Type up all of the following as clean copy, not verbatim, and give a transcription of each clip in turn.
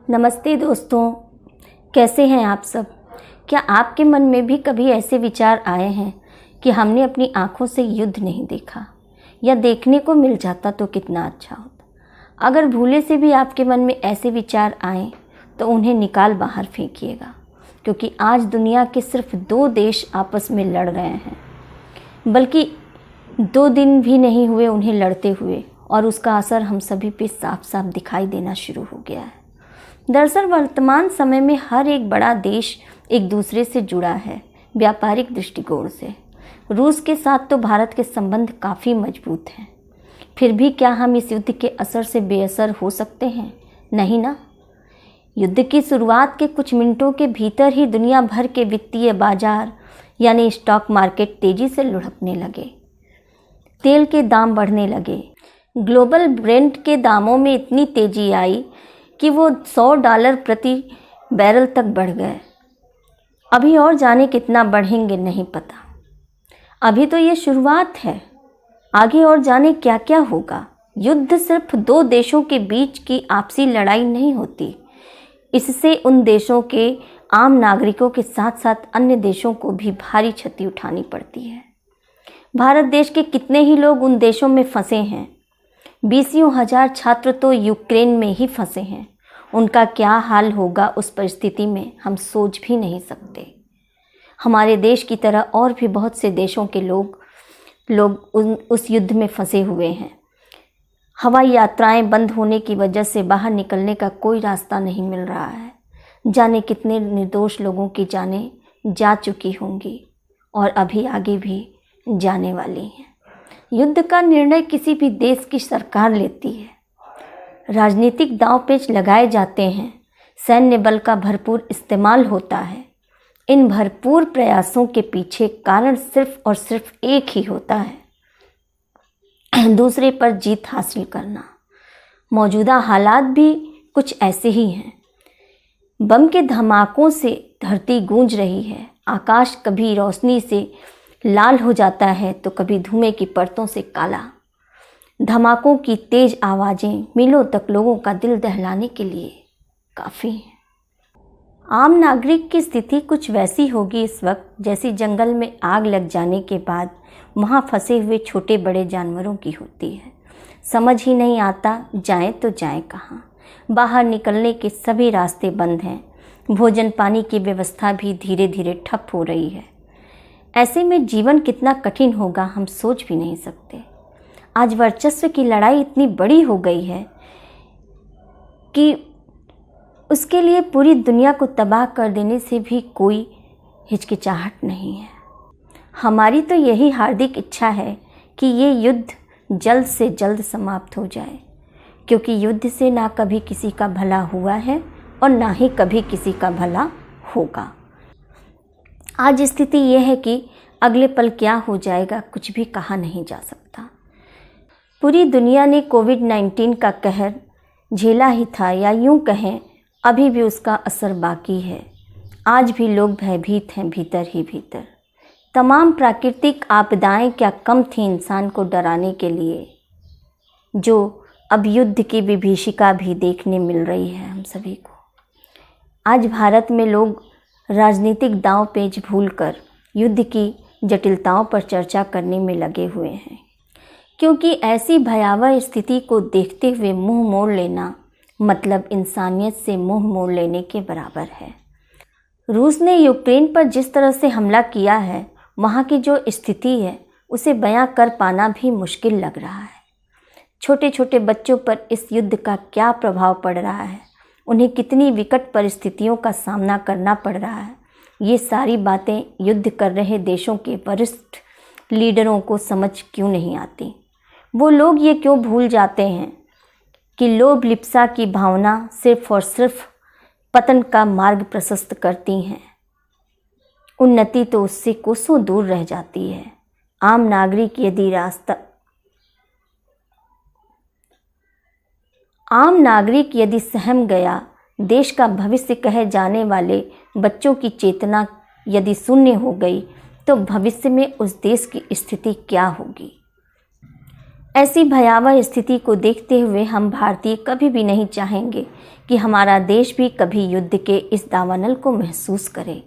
नमस्ते दोस्तों, कैसे हैं आप सब। क्या आपके मन में भी कभी ऐसे विचार आए हैं कि हमने अपनी आँखों से युद्ध नहीं देखा, या देखने को मिल जाता तो कितना अच्छा होता। अगर भूले से भी आपके मन में ऐसे विचार आए तो उन्हें निकाल बाहर फेंकिएगा, क्योंकि आज दुनिया के सिर्फ 2 देश आपस में लड़ रहे हैं, बल्कि 2 दिन भी नहीं हुए उन्हें लड़ते हुए, और उसका असर हम सभी पे साफ साफ दिखाई देना शुरू हो गया है। दरअसल वर्तमान समय में हर एक बड़ा देश एक दूसरे से जुड़ा है व्यापारिक दृष्टिकोण से। रूस के साथ तो भारत के संबंध काफ़ी मजबूत हैं, फिर भी क्या हम इस युद्ध के असर से बेअसर हो सकते हैं? नहीं ना। युद्ध की शुरुआत के कुछ मिनटों के भीतर ही दुनिया भर के वित्तीय बाजार यानी स्टॉक मार्केट तेज़ी से लुढ़कने लगे। तेल के दाम बढ़ने लगे। ग्लोबल ब्रेंट के दामों में इतनी तेज़ी आई कि वो $100 प्रति बैरल तक बढ़ गए। अभी और जाने कितना बढ़ेंगे नहीं पता। अभी तो ये शुरुआत है, आगे और जाने क्या क्या होगा। युद्ध सिर्फ 2 देशों के बीच की आपसी लड़ाई नहीं होती, इससे उन देशों के आम नागरिकों के साथ साथ अन्य देशों को भी भारी क्षति उठानी पड़ती है। भारत देश के कितने ही लोग उन देशों में फंसे हैं। 20,000 छात्र तो यूक्रेन में ही फंसे हैं। उनका क्या हाल होगा उस परिस्थिति में हम सोच भी नहीं सकते। हमारे देश की तरह और भी बहुत से देशों के लोग उस युद्ध में फंसे हुए हैं। हवाई यात्राएं बंद होने की वजह से बाहर निकलने का कोई रास्ता नहीं मिल रहा है। जाने कितने निर्दोष लोगों की जानें जा चुकी होंगी और अभी आगे भी जाने वाली हैं। युद्ध का निर्णय किसी भी देश की सरकार लेती है। राजनीतिक दांव-पेच लगाए जाते हैं। सैन्य बल का भरपूर इस्तेमाल होता है। इन भरपूर प्रयासों के पीछे कारण सिर्फ और सिर्फ एक ही होता है, दूसरे पर जीत हासिल करना। मौजूदा हालात भी कुछ ऐसे ही हैं। बम के धमाकों से धरती गूंज रही है। आकाश कभी रोशनी से लाल हो जाता है तो कभी धुएं की परतों से काला। धमाकों की तेज आवाज़ें मीलों तक लोगों का दिल दहलाने के लिए काफ़ी हैं। आम नागरिक की स्थिति कुछ वैसी होगी इस वक्त जैसी जंगल में आग लग जाने के बाद वहाँ फंसे हुए छोटे बड़े जानवरों की होती है। समझ ही नहीं आता जाएं तो जाएं कहाँ। बाहर निकलने के सभी रास्ते बंद हैं। भोजन पानी की व्यवस्था भी धीरे धीरे ठप हो रही है। ऐसे में जीवन कितना कठिन होगा हम सोच भी नहीं सकते। आज वर्चस्व की लड़ाई इतनी बड़ी हो गई है कि उसके लिए पूरी दुनिया को तबाह कर देने से भी कोई हिचकिचाहट नहीं है। हमारी तो यही हार्दिक इच्छा है कि ये युद्ध जल्द से जल्द समाप्त हो जाए, क्योंकि युद्ध से ना कभी किसी का भला हुआ है और ना ही कभी किसी का भला होगा। आज स्थिति यह है कि अगले पल क्या हो जाएगा कुछ भी कहा नहीं जा सकता। पूरी दुनिया ने कोविड-19 का कहर झेला ही था, या यूं कहें अभी भी उसका असर बाकी है। आज भी लोग भयभीत हैं भीतर ही भीतर। तमाम प्राकृतिक आपदाएं क्या कम थी इंसान को डराने के लिए, जो अब युद्ध की विभीषिका भी देखने मिल रही है हम सभी को। आज भारत में लोग राजनीतिक दांव पेच भूलकर युद्ध की जटिलताओं पर चर्चा करने में लगे हुए हैं, क्योंकि ऐसी भयावह स्थिति को देखते हुए मुंह मोड़ लेना मतलब इंसानियत से मुंह मोड़ लेने के बराबर है। रूस ने यूक्रेन पर जिस तरह से हमला किया है, वहाँ की जो स्थिति है उसे बयां कर पाना भी मुश्किल लग रहा है। छोटे छोटे बच्चों पर इस युद्ध का क्या प्रभाव पड़ रहा है, उन्हें कितनी विकट परिस्थितियों का सामना करना पड़ रहा है, ये सारी बातें युद्ध कर रहे देशों के वरिष्ठ लीडरों को समझ क्यों नहीं आती। वो लोग ये क्यों भूल जाते हैं कि लोभ लिप्सा की भावना सिर्फ और सिर्फ पतन का मार्ग प्रशस्त करती हैं। उन्नति तो उससे कोसों दूर रह जाती है। आम नागरिक यदि सहम गया, देश का भविष्य कहे जाने वाले बच्चों की चेतना यदि शून्य हो गई, तो भविष्य में उस देश की स्थिति क्या होगी। ऐसी भयावह स्थिति को देखते हुए हम भारतीय कभी भी नहीं चाहेंगे कि हमारा देश भी कभी युद्ध के इस दावानल को महसूस करे।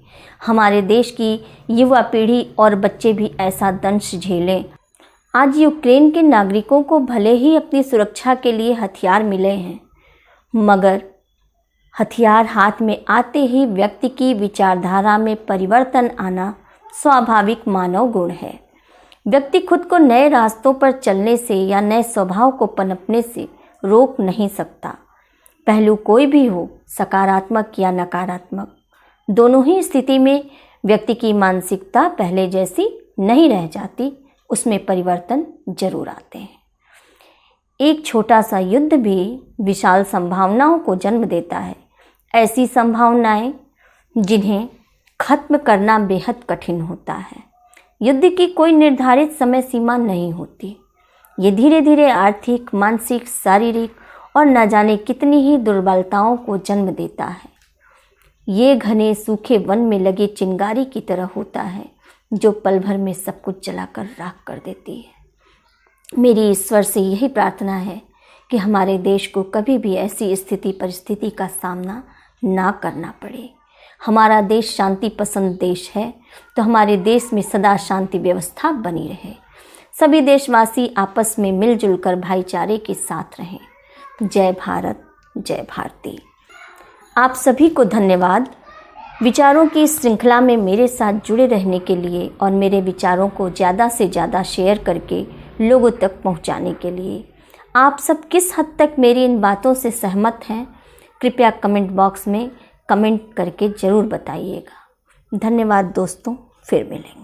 हमारे देश की युवा पीढ़ी और बच्चे भी ऐसा दंश झेलें। आज यूक्रेन के नागरिकों को भले ही अपनी सुरक्षा के लिए हथियार मिले हैं, मगर हथियार हाथ में आते ही व्यक्ति की विचारधारा में परिवर्तन आना स्वाभाविक मानव गुण है। व्यक्ति खुद को नए रास्तों पर चलने से या नए स्वभाव को पनपने से रोक नहीं सकता। पहलू कोई भी हो, सकारात्मक या नकारात्मक, दोनों ही स्थिति में व्यक्ति की मानसिकता पहले जैसी नहीं रह जाती, उसमें परिवर्तन जरूर आते हैं। एक छोटा सा युद्ध भी विशाल संभावनाओं को जन्म देता है, ऐसी संभावनाएं जिन्हें खत्म करना बेहद कठिन होता है। युद्ध की कोई निर्धारित समय सीमा नहीं होती। ये धीरे धीरे आर्थिक, मानसिक, शारीरिक और न जाने कितनी ही दुर्बलताओं को जन्म देता है। ये घने सूखे वन में लगे चिंगारी की तरह होता है जो पल भर में सब कुछ जलाकर राख कर देती है। मेरी ईश्वर से यही प्रार्थना है कि हमारे देश को कभी भी ऐसी स्थिति परिस्थिति का सामना ना करना पड़े। हमारा देश शांति पसंद देश है, तो हमारे देश में सदा शांति व्यवस्था बनी रहे। सभी देशवासी आपस में मिलजुल कर भाईचारे के साथ रहें। जय भारत, जय भारती। आप सभी को धन्यवाद विचारों की श्रृंखला में मेरे साथ जुड़े रहने के लिए और मेरे विचारों को ज़्यादा से ज़्यादा शेयर करके लोगों तक पहुंचाने के लिए। आप सब किस हद तक मेरी इन बातों से सहमत हैं, कृपया कमेंट बॉक्स में कमेंट करके ज़रूर बताइएगा। धन्यवाद दोस्तों, फिर मिलेंगे।